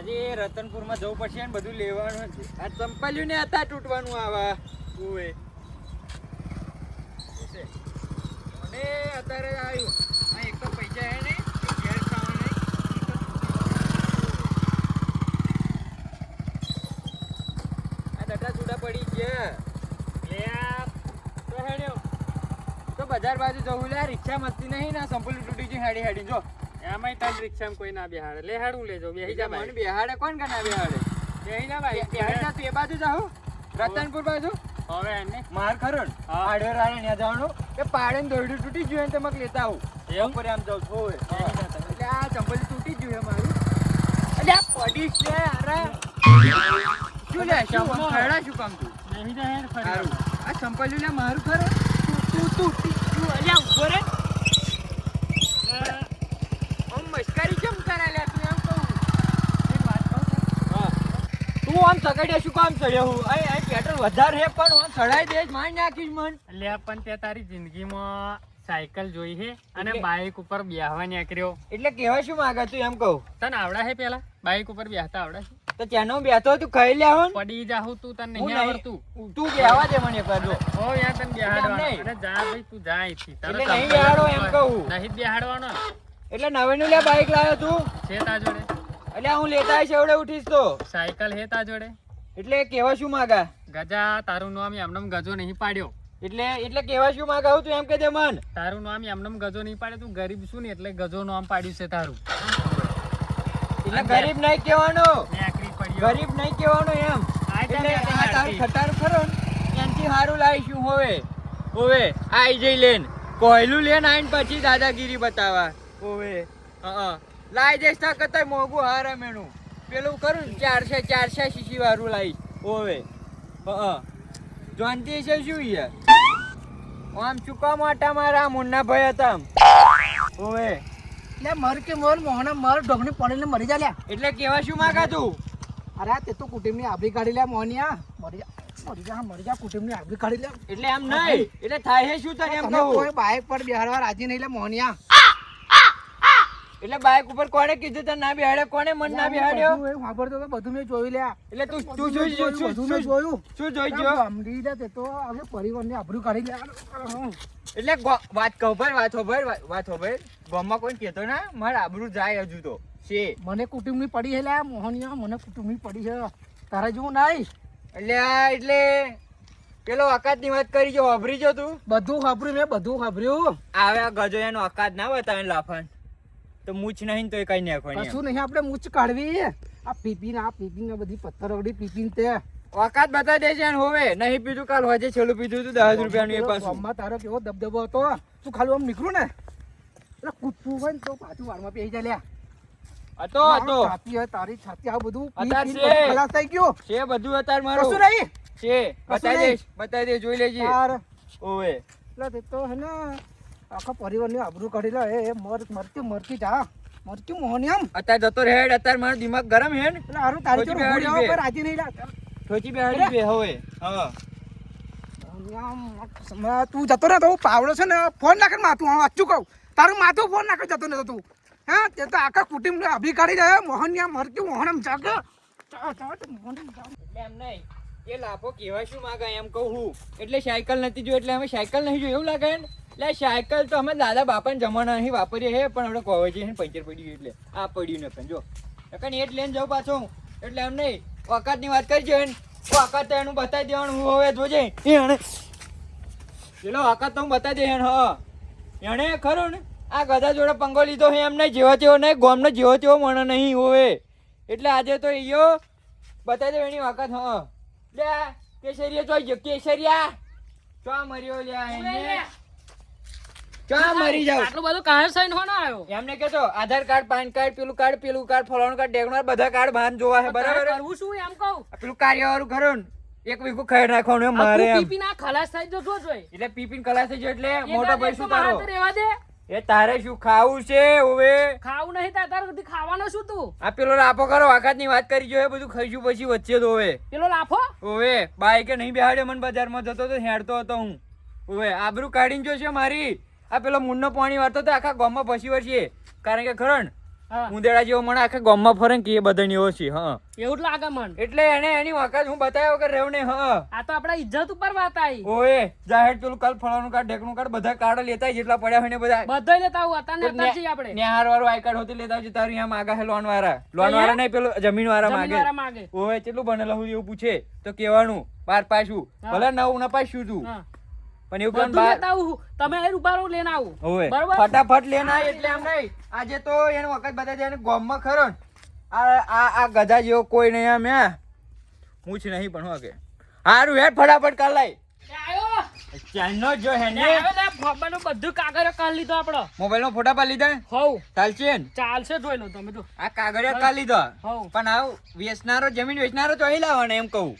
આજે રતનપુરમાં જવું પડશે ને બધું લેવાનું છે. આ ચંપલ્યું ને હતા તૂટવાનું આવા ઓએ અને અત્યારે આવ્યું આ એક તો પૈસા હે ને ઘેર ખાવા નહીં આ દટા છૂટા પડી ગયા લે આ તો હેડ્યો તો બજાર બાજુ જવું લે રિક્ષા મસ્તી નહીં ના સંપૂર્ણ તૂટી ગઈ હેડી હેડી જો એમાંય તાર રિક્ષામાં કોઈ ના બેહાડે લે હેડું લેજો બેહી જા મને બેહાડે કોણ કે ના બેહાડે બેહી જા ભાઈ બેહી જા તું એ બાજુ જાઓ રતનપુર બાજુ હવે એને માર ખરો ને આડે રાડે ને જવાનું કે પાડે ને દોરડું તૂટી ગયું ને તો મગ લેતા આવું એમ પર આમ જાઉં છું એટલે આ ચંપલ તૂટી ગયું મારું એટલે આ પડી છે અરે શું લે શું ખરડા શું કામ તું નહીં જા હેર ખરું આ ચંપલ લે મારું ખરો તું અલ્યા ઉભો રે મસ્કરી કેમ કરે લે તું એમ કહું એક વાત કહું હા તું આમ સગડ્યા શું કામ ચડ્યો હું અહીં પેટ્રોલ વધારે હે પણ આમ ચડાઈ દેજ માર નાખીશ મન લે પણ તે તારી જિંદગીમાં સાયકલ જોઈ હે અને બાઇક ઉપર બેહવા નીકળ્યો એટલે કહેવા શું માંગે તું એમ કહું તને આવડા હે પેલા બાઇક ઉપર બેહતા આવડા છે તો ત્યાંનો બેઠો તું ખાઈ લે હું પડી જાહું તું તને નહીં આવડતું તું બેહવા દે મને કરજો ઓ યાર તને બેહાડવાનો અરે જા ભાઈ તું જા અહીંથી તને નહીં બેહાડો એમ કહું નહીં બેહાડવાનો એટલે નવેનું લે બાઇક લાવ્યો તું છે તા જોડે એટલે હું લેતા આવીશ એવડે ઉઠીશ તો સાયકલ હે તા જોડે એટલે કેવા શું માંગા ગજા તારું નામ એમનેમ ગજો નહીં પાડ્યો એટલે કેવા શું માંગા હું તું એમ કહી દે મન તારું નામ એમનેમ ગજો નહીં પાડે તું ગરીબ છું ને એટલે ગજો નામ પાડ્યું છે તારું એટલે ગરીબ નહીં કહેવાનો ગરીબ નહીં કહેવાનો એમ એટલે આ તારું ખટારું ખરો ને એનથી સારું લાવીશું હોવે આઈ જઈ લેન કોયલું લેન આઈને પછી દાદાગીરી બતાવા ઓવે લાઈ દેશ તા કતાય મોંઘું હારા મેણું પેલું કરું ને 400 સીસી વાળું લાઈ ઓવે જોનતી છે શું યાર આમ ચૂકા મોટા મારા મુન્ના ભાઈ હતા ઓવે લે મર કે મોર મોહના મર ઢોકણી પડીને મરી જા લે એટલે કેવા શું માંગા તું અરે તે તો કુટુંબની આબરી કાઢી લે મોહનિયા મરી જા કુટુંબની આબરી કાઢી લે એટલે એમ નહીં એટલે થાય છે શું તને એમ કહું કોઈ બાઇક પર બેહાડવા રાજી નહીં લે મોહનિયા એટલે બાઇક ઉપર કોણે કીધું તને ના બેહાડે કોણે મન ના બેહાડ્યો વાપરતો તો બધું મેં જોઈ લે એટલે તું જોઈ બધું મેં જોયું શું જોઈ ગયો અમરી દે તે તો હવે પરિવારની આબરૂ કાઢી લે એટલે વાત કહો ભાઈ ગામમાં કોઈ કહેતો ના મારા આબરૂ જાય હજુ તો છે મને કુટુંબની પડી છે લે મોહનિયા મને કુટુંબની પડી છે તારે જેવું નહીં એટલે પેલો અકાદ ની વાત કરી જો વાપરી જો તું બધું વાપર્યું મેં બધું વાપર્યું આવે ગજો એનો અકાદ ના બતાવે લાફાન તો મૂછ નહીં તો કઈ નાખવાની કશું નહીં આપણે મૂછ કાઢવી આ પીપીન ને બધી પથ્થર વગડી પીપીન તે ઓકાત બતાવી દેશે ને હોવે નહીં પીધું કાલ હોજે છેલ્લું પીધું તું 10 રૂપિયાનું એ પાછું અમ્મા તારો કેવો દબદબો હતો તું ખાલી આમ નીકળું ને એટલે કૂદતું હોય ને તો પાછું વાળમાં પેઈ જાય લ્યા હતો છાતી હોય તારી છાતી આ બધું અત્યારે ખલાસ થઈ ગયું છે બધું અત્યારે મારું કશું નહીં છે બતાવી દે જોઈ લેજે યાર ઓવે એટલે તે તો હે ને આખા પરિવારની આબરૂ કાઢી લે એ મરતી જા મરતી મોહનિયમ અત્યારે જતો રેડ અત્યારે મારું દિમાગ ગરમ હે ને એટલે હારું તારી જોડે હોડી આવો પર રાજી નહીં લાગ ઠોચી બેહાડી બે હવે હા મોહનિયમ તું જતો ને તો પાવડો છે ને ફોન નાખે માથું હું વાંચું કહું તારું માથું ફોન નાખે જતો ને તું હા તે તો આખા કુટુંબને આબરી કાઢી દે મોહનિયમ મરતી મોહનમ જાગ એટલે એમ નહીં એ લાફો કેવા શું માંગા એમ કહું હું એટલે સાયકલ નથી જો એટલે અમે સાયકલ નહીં જો એવું લાગે ને એટલે સાયકલ તો અમે દાદા બાપાને જમાના નહીં વાપરીએ હે પણ આપણે કોવેજ છે પંચર પડી ગયું એટલે આ પડ્યું ને પણ જો એટલે એ જ લઈને જાઉં પાછો એટલે એમ નહીં વખતની વાત કરી છે વખત તો એનું બતાવી દેવાનું હું હવે જોજે એને પેલો વખત તો હું બતાવી દે હા એને ખરું ને આ ગધા જોડે પંગો લીધો હે એમ નહીં જેવો તેવો નહીં ગોમનો જેવો તેવો મને નહીં હોય એટલે આજે તો ઈયો બતાવી દે એની વખત હા લે કેસરિયા જોઈ જો કેસરિયા ચો મર્યો લે એને ચો મરી જાવ આટલું બધું કાયો સાઈન હોનો આવ્યો એમને કેતો આધાર કાર્ડ પાન કાર્ડ પેલું કાર્ડ ફલાણું કાર્ડ ડેગણું બધા કાર્ડ બહાર જોવા છે બરાબર કરવું શું એમ કહું પેલું કાર્યવાળું ખરું ને એક વીઘું ખાઈ નાખવાનું મારે એમ પીપી ના ખલાસ થઈ જો જોઈ એટલે પીપીન ખલાસ થઈ ગયો એટલે મોટો ભાઈ શું તારો રેવા દે એ તારે શું ખાવું છે હવે ખાવું નહીં તાર સુધી ખાવાનો શું તું આ પેલો લાફો કરો વાકાતની વાત કરી જો બધું ખાઈશું પછી વચ્ચે તો હવે પેલો લાફો ઓવે બાઈકે નહીં બેહાડ્યો મને બજારમાં જતો તો હેડતો હતો હું ઓવે આબરૂ કાઢીને જોશે મારી આ પેલો મુન્નો પાણી વાળતો તો આખા ગામમાં પછી વળશે કારણ કે ખરણ હા. ઉંદેડા જેવો મને આખા ગામમાં ફરે ને કે એ બધાને એવો છે હા એવું જ લાગે મન. એટલે એને એની વખત હું બતાવ્યો કે રેવ ને હા આ તો આપડા ઇજ્જત ઉપર વાત આવી. ઓએ જાહેર પેલું કાલ ફળાનું કાર્ડ ઢેકનું કાર્ડ બધા કાર્ડ લેતા આય જેટલા પડ્યા હોય ને બધા બધાય લેતા આવું હતા ને હતા છીએ આપણે. નેહાર વાળું આઈ કાર્ડ હોતી લેતા આવજે તારી આમ આગા હે લોન વાળા નહીં પેલું જમીન વાળા જમીનવાળા માગે માગે. ઓએ કેટલું ભણેલા હું એવું પૂછે તો કેવાનું 12 પાછું હા. ભલે 9 ન પાછું તું હા. પણ એવું કેવાનું બધું 12 લેતા આવું. તમે અહીં ઉભા રહો લઈને આવું. ઓએ બરોબર? ફટાફટ લેના આય એટલે આમ નહીં આજે તો એનો વખત બધા જાય ગામમાં ખરો ને આ ગધા જેવો કોઈ નહીં આમ હે હું જ નહીં પણ હું કે હારું હેડ ફટાફટ કર લાય એ આયો. ચાઈનો જો હે ને હવે લે ફોબાનું બધું કાગળિયો કાઢ લીધો આપણો. મોબાઈલ નો ફોટા પા લીધા હોવ ચાલશે ને ચાલશે જોઈ લો તમે તો. આ કાગળિયા કાઢ લીધો હોવ પણ આવ વેચનારો જમીન વેચનારો તો અહીં લાવવાનો એમ કહું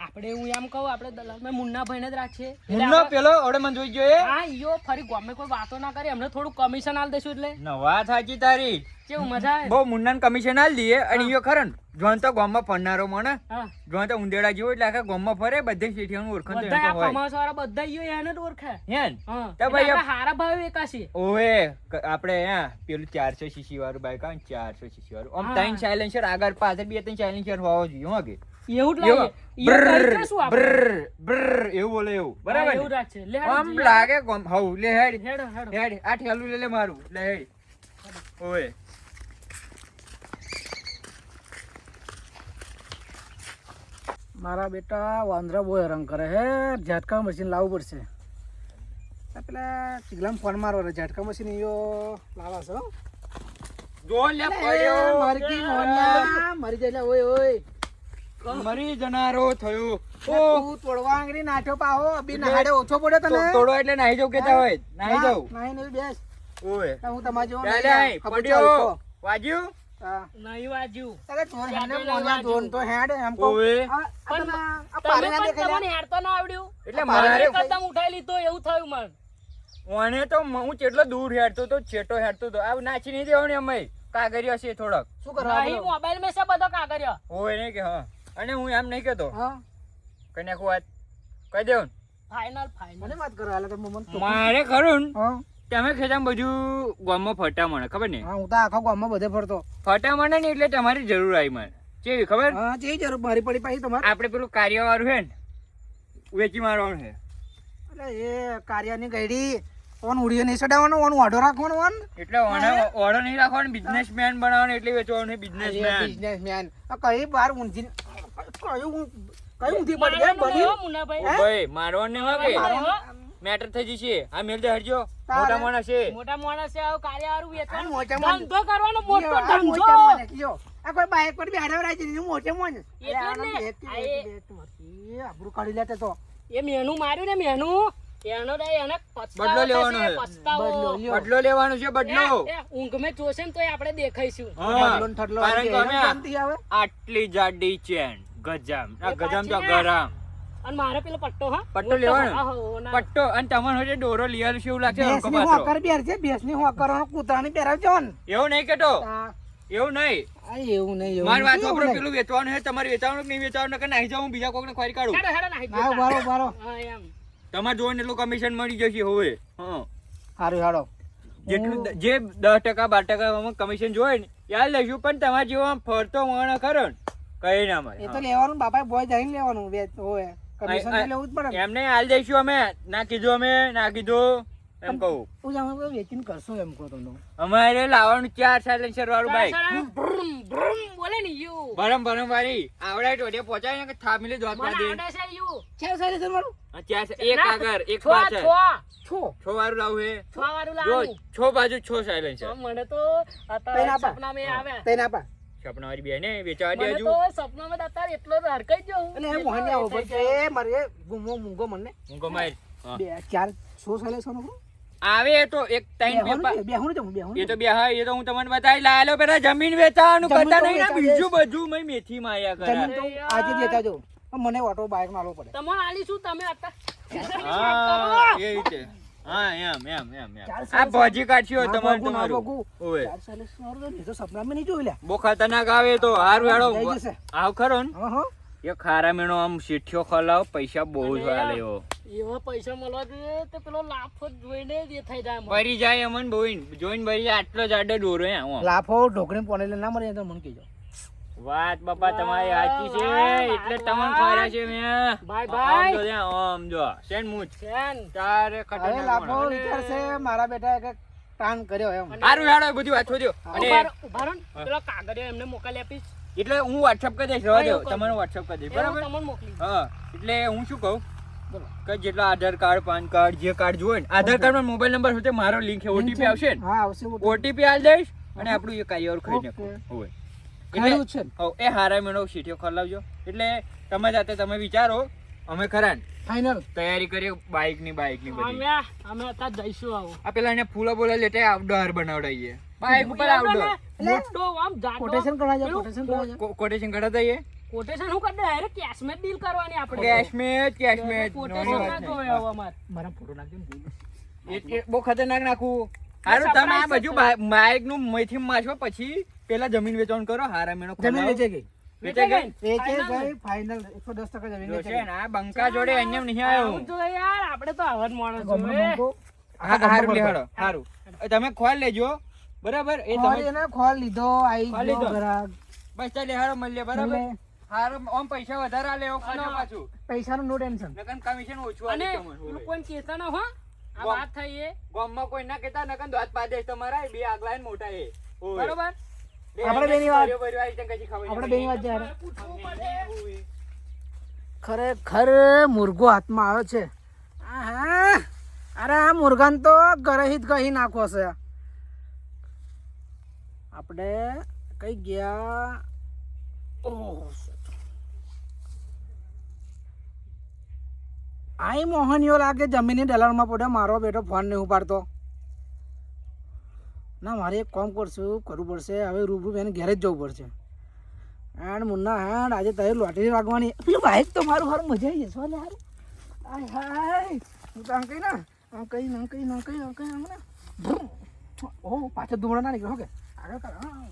આપણે હું એમ કહું આપણે દલાલમાં મુન્નાભાઈને જ રાખીએ. એટલે મુન્નો આપણે- પેલો ઓડે મન જોઈ જોઈએ હા ઈયો ફરી ગામે કોઈ વાતો ના કરે એમને થોડું કમિશન આલ દેશું એટલે નવા થાકી તારી કેવું મજા આવે. બહુ મુન્નાન કમિશન આલ દઈએ અને ઈયો ખરન જોન તો ગામમાં ફરનારો મને હા જોન તો ઉંદેડા જેવો એટલે આખા ગામમાં ફરે બધે શેઠિયાનું ઓળખાણ તો બધા એમ આ તો હોય કમાસ વાળા બધા ઈયો એને જ ઓળખે. હેન હા તો એટલે ભાઈ આપણે હારા ભાવે વેચાશે. ઓવે આપણે હા પેલું 400 સીસી વાળું બાઈક આવે 400 સીસી વાળું આમ હા. 3 સાયલેન્સર આગળ પાછળ 2-3 સાયલેન્સર હોવો જોઈએ હો કે એવું જ લાગે. ઈયો કરી દઈશું આપણે. બ્રર બ્રર એવું બોલે એવું હા, બરાબર એવું ને? રાખશે. લે હેડ આમ જીએ. લાગે ગમ હવ લે હેડ હેડો હેડો. હેડ આ ઠેલું લે લે મારું લે હેડ ઓય મારા બેટા વાંદરા બહુ હેરાન કરે હે ઝાટકા મશીન લાવવું પડશે આ પેલા ચીગલામાં ફોન મારવા ઝાટકા મશીન ઈયો લાવા છે હો. જો લે એ, પડ્યો મરકી મોહનના, મરી જાય લે, ઓય ઓય મરી જનારો થયો તું તોડવા આંગળી નાઠો પાહો અભી નહાડે ઓછો પડ્યો તને તોડો એટલે નાહી જાવ કેતા હોય નાહી જાવ નહીં નહીં બેસ ઓય હું તમાર જેવો લે નહીં લે જાઉં. ખબર પડ્યો ચાલતો. વાજ્યું હા. નહીં વાજ્યું. તારે ચોર હેને ચાપેલા મોજા વાજુ. જોન તો હેડ એમ કહું. ઓવે આ પણ તમે આ તમે પારે ના પણ દેખાય તમને હેડતો ના આવડ્યું. એટલે મારે મારે કદમ ઉઠાઈ લીધો એવું થયું મન. મને તો હું કેટલો દૂર હેડતો તો છેટો હેડતો તો આ નાચી નહીં દેવાની અમે કાગરિયો છે થોડોક શું કરવા નહીં બોલો? મોબાઈલ મેં છે બધો કાગળિયો. હોય નહીં કે હા અને હું એમ નહીં કેતો હા કઈ નાખું વાત કહી દેવું ફાઇનલ ફાઇનલ. મને વાત કરો હાલે તમે મને મારે ખરું ને હા તમે ખેતમ બધું ગામમાં ફટા મળે ખબર ને હા હું તો આખા ગામમાં બધે ફરતો ફટા મળે ને એટલે તમારી જરૂર આવી મને કેવી ખબર હા જે જરૂર મારી પડી પાછી તમારે આપણે પેલું કાર્ય વાળું છે ને વેચી મારવાનું છે એટલે એ કાર્યાની ગઈડી ઓન ઉડીએ નહીં ચડાવવાનો ઓન વાઢો રાખવાનો ઓન એટલે ઓર્ડર નહીં રાખવાનો બિઝનેસમેન બનાવવાનો એટલે વેચવાનું બિઝનેસમેન બિઝનેસમેન આ કઈ બાર ઊંધી કયું ઊંધી પડી મારવાનું જાય બની નહીં હો મુન્નાભાઈ. ભાઈ મારવાનું નહીં હોય મારો કે હો. મેટર થઈ જશે આ મેલ દે હરજો તારે. મોટા માણસ છે મોટા માણસ છે આવું કાર્યવાળું વેચવાનું. આ મોટા માણસ. ધંધો કરવાનો મોટો યો, આ ધંધો. મોટા માણસ, યો. આ કોઈ બાઈક પર બેહાડ્યા રાજ નહીં, મોટે મોણ. એટલે અરે આનો ને, બેટ, આ એ- બેટ, મરકી, આબરૂ કાઢી લેતે તો એ મેનું માર્યું ને મેનું એનો રે એને પસ્તાવો બદલો લેવાનો થશે, છે. પસ્તાવો. બદલો લ્યો. બદલો લેવાનો છે બદલો એ ઊંઘ મેં જોશે ને તોય આપણે દેખાઈશું. હા, ઠડલો ને ઠડલો કારણ કે એમ અમે શાંતિ આવે. આટલી જાડી ચેન ગજામ આ એ ગજામ તો પાછી ગરામ અને મારે પેલો પટ્ટો હા પટ્ટો લેવાનો? આહો, ના. પટ્ટો અને તમારે હજુ દોરો લીયાર છે એવું લાગશે હલકો ભેંસની પાતળો. હોકર બેર છે, ભેંસની હોકર કૂતરાની પહેરાવજો ને. એવું નહીં કેતો આ એવું નહીં એવું નહીં, એવું મારી વાત નહીં, વાપરો એવું પેલું વેચવાનું છે તમારે વેચવાનું કે નહીં વેચવાનું કે નાહી જાઉં બીજા કોકને ખોરી કાઢું હેડો, હેડો, નાહી નહીં. હા, જતા. ઉભા રહો, ઉભા રહો. હા, એમ. તમારે જોઈને એટલું કમિશન મળી જશે હવે હા હારું, હાલો. જેટલું જે 10% 12% કમિશન જોઈએ ને યાદ લઈશું પણ તમારે જેવો આમ ફરતો માણસ ખરો ને કઈ ના એ તો મળે લેવાનું બાપા બોય જઈને લેવાનું હોય કમિશન તો લેવું જ પડે ને. એમને હાલ દઈશું અમે ના કીધું અમે ના કીધું એમ કહું હું જાણું કે વેચીને કરશો એમ કહો તમને. અમારે લાવવાનું 4 સાયલેન્સર વાળું બાઈક સારા ભ્રુમ, ભ્રુમ બોલે ને યુ. ભરમ ભરમ વાળી આવડે ટોડે પહોંચાય ને કે થામીલે દોત મને દે આવડે છે યુ. ચાલ સારી સર મારું. આ ચાર એક ના, આગળ એક છો, પાછળ છો. 6 વાળું લાવું હે છો વાળું જો લાવવાનું. 6 બાજુ 6 સાયલેન્સર તો મને તો તૈન અત્યારે આપા. સપનામાં એ આવે. તઈને આપા. સપના વાળી બેને વેચવા દે મને હજુ તો સપનામાં તો અત્યારે એટલો જ હરકાઈ જાઉં. અને એ મોહન આવો પડશે એ મારે ગુમો મૂંગો મને હું કમાઈ બે ચાર સો સાલે સોનો આવે તો એક ટાઈમ પેપર બેહું ને બેહું એ તો બે હા એ તો હું તમને બતાવી લાલો પેલા જમીન વેચાવાનું જમીન કરતા તો નહીં ને વેચાય બીજું બધું મેં મેથી માં આયા જમીન કરે તો આજે જ લેતા જો મને ઓટો બાઈક માં આલવો પડે તમારે આલીશું તમે અત્યારે. હા એ રીતે હા એમ એમ એમ એમ ચાર આ સાલ ભોજી કાઢ્યો ના તમારે ભોગું, ના તમારું ભોગું. ઓય ચાર સાલે સોનો તો નહીં તો સપનામાં નહીં જોઈ લે બહુ ખતરનાક આવે તો હારું હેડો જઈ જશે. આવ ખરો ને હા હા એ ખારા મેણો આમ શેઠિયો ખલાવ પૈસા બહુ જ અને વાલે એવો એવા પૈસા મળવા જોઈએ તો પેલો લાફો જોઈને જ એ થઈ જાય મને. ભરી જાય અમન બોઈન જોઈન ભરી જાય આટલો જાડો દોરો હે આવો. લાફો ઢોકળી પોને ના મરે તો મને કહેજો. વાત બાપા તમારી સાચી છે એટલે તમને ખોર્યા છે મેં. Bye bye. આમ જો ત્યાં, આમ જો શેન મૂછ શેન. તારે અરે ખતરનાક લાફો માણસ. વિચાર છે મારા બેટા એક કામ કર્યો એમ. હારું હેડો એ બધી વાત છોડ્યો. અને ઉભા રહો ને, પેલો કાગળિયો એમને મોકલી આપીશ. એટલે હું WhatsApp કરી દઈશ રહેવા દો. એવું કરજો. તમારું WhatsApp કરી દઈશ એ હું બરાબર. તમને મોકલી. હા એટલે હું શું કહું બોલો. કે જેટલા આધાર કાર્ડ પાન કાર્ડ જે કાર્ડ જોવે ને આધાર કાર્ડમાં મોબાઈલ નંબર સાથે મારો લિંક છે ઓટીપી આવશે ને હા આવશે. ઓટીપી આલ દઈશ અને આપણું એ કાઈ ઓર ખાઈ નાખો ઓકે. હોય ખાયું છે ને? એ હારા મેળો સીટીઓ ખોલાવજો એટલે તમે જાતે તમે વિચારો અમે ખરા ને ફાઇનલ. તૈયારી કરીએ બાઇકની બધી અમે અત્યારે જઈશું આવો. આ પેલા એને ફૂલા બોલા લેટે આઉટડોર બનાવડાઈએ બાઇક ઉપર આઉટડોર મોટો આમ જાતો. કોટેશન કરવા જાય, પેલું કોટેશન કરવા જાય. કોટેશન કઢા દઈએ કોટેશન હું કરી દે ડાયરેક્ટ કેશ માં ડીલ કરવાની આપણે. કેશ મેચ કોટેશન ના જોવે હવે અમારે. મારા ફોટો નાખજો ને. એ બહુ ખતરનાક નાખું હારું તમે આ બધું બાઇક નું મયથી માછો પછી પેલા જમીન વેચાણ કરો હારા મેળો જમીન વેચે ગઈ. વેચાઈ ગઈ વેચે Final. ગઈ ફાઇનલ 110% જમીન જો વેચે છે ગઈ. ને આ બંકા જોડે અહીંયા નહીં આવ્યો આવું જોઈએ યાર, આપણે તો આવા જ માણસ ગમનો જોઈએ. બંકો. હારું લેહાડો હારું તમે ખોલ લેજો બરાબર એ ખોલ તમે એને ખોલ લીધો, આઈ ખોલ ગયો લીધો. ગ્રાહક. બસ ચાલ લેહાડો મળીએ બરાબર મળીએ. હારું આમ પૈસા વધારે આલે એવું ખાજો પાછું પૈસાનું નો ટેન્શન. નકન કમિશન ઓછું અને આલે તમને પેલું કોઈને કહેતા ના હો. આ ગમ. વાત થઈ એ ગામમાં કોઈ ના કહેતા નકન દોત પાડે તમારા એ બે આગલા ને મોટા એ ઓય. બરોબર. બે આપણે બેની વાત. બરિયો બરિયો આઈ તને કશી ખબર આપણે નહીં બેની વાત જ્યારે પૂછવું પડે. ઓય. ખરેખર મુર્ગો હાથમાં આવ્યો છે. આહા. અરે આ મુર્ગાને તો ગરહી જ ગહી નાખવો છે. આપણે કઈ ગયા. ઓહ આઈ મોહનીયો લાગે જમીનની દલાલમાં પડ્યો. મારો બેટો ફોન નહીં ઉપાડતો. ના મારે એક કામ કરવું પડશે. હવે રૂબરૂ એને ઘેરે જ જવું પડશે. હેન્ડ મુન્ના હેન્ડ આજે તારે લોટરી લાગવાની. પેલું બાઈક તો મારું સારું મજા આવી જશે ને સારું. આય હાય હું તો આમ કઈ ના આમ કઈ ઓહ પાછળ ધુમડો ના નીકળ્યો. ઓકે આગળ કર. હા.